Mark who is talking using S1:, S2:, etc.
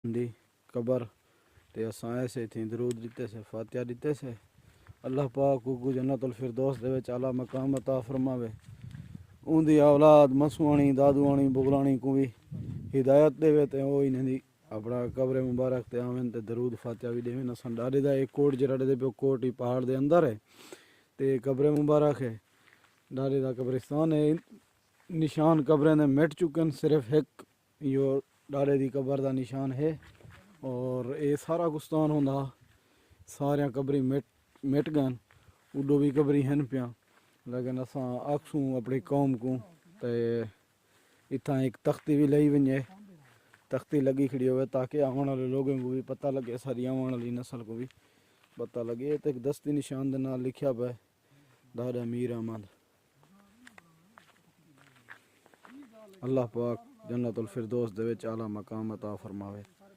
S1: دی قبر تے اساں ایسے تھیں درود دیتے سے فاتحہ دیتے سے اللہ پاک کو جنت الفردوس دے وچ اعلیٰ مقام عطا فرماوے اون دی اولاد مسوانی دادوانی بغلانی کو بھی ہدایت دے تے او انہاں دی اپنا قبر مبارک تے آویں تے درود فاتحہ بھی دیویں اساں ڈارے دا ایک کوٹ جڑا دے پیو کوٹ ہی پہاڑ دے اندر ہے تے قبر مبارک ہے ڈارے دا قبرستان ہے نشان قبریں دے مٹ چکن صرف ایک یو ڈارے دی قبر دا نشان ہے اور اے سارا گستان ہوندا سارے قبری مٹ گئن اڈو بھی قبری ہن پیاں لیکن اساں آکھسوں اپنی قوم کو تے اتھاں ایک تختی بھی لئی ونجے تختی لگی کھڑی ہوئے تاکہ آنے والے لوگوں کو بھی پتہ لگے ساری آنے والی نسل کو بھی پتہ لگے تے ایک دستی نشان دے نال لکھیا پیا دادا میر احمد اللہ پاک جنت الفردوس دے وچ اعلیٰ مقام عطا فرماوے